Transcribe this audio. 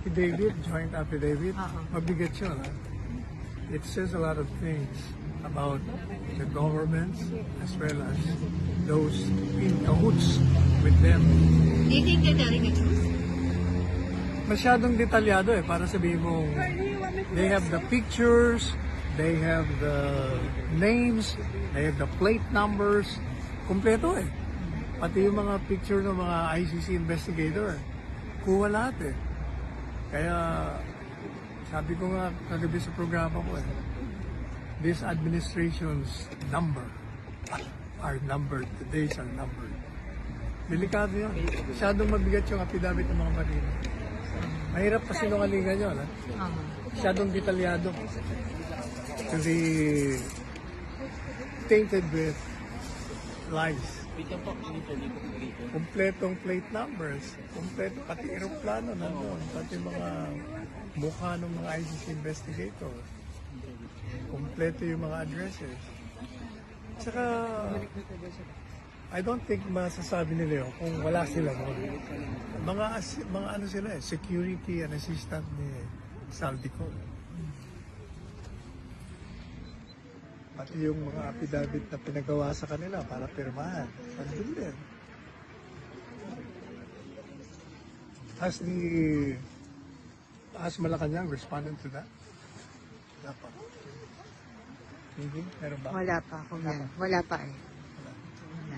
affidavit, joint affidavit, Oo. mabigat yun. Ha? It says a lot of things about the governments as well as those in cahoots with them. Do you think they're telling the truth? Masyadong detalyado para sabihin mo, they have the pictures, they have the names, they have the plate numbers, kompleto Pati yung mga picture ng mga ICC investigator, kuha lahat Kaya, sabi ko nga kagabi sa programa ko this administration's number are numbered, the days are numbered. Delikado yun. Masyadong mabigat yung affidavit ng mga marino. Mahirap kasi nungalingan yun. Masyadong detalyado. To be tainted with lies. Kompletong plate numbers. Kompleto, pati aeroplano nandun. Pati mga mukha ng mga ICC investigators. Kompleto yung mga addresses. Tsaka, I don't think masasabi nila yun kung wala sila doon. Mga ano sila security and assistant ni Saldico. Pati yung mga affidavit na pinagawa sa kanila para pirmahan. Nandun din. Has Malacanang responded to that? Wala pa. Hindi? Meron ba? Wala pa. Wala pa Wala.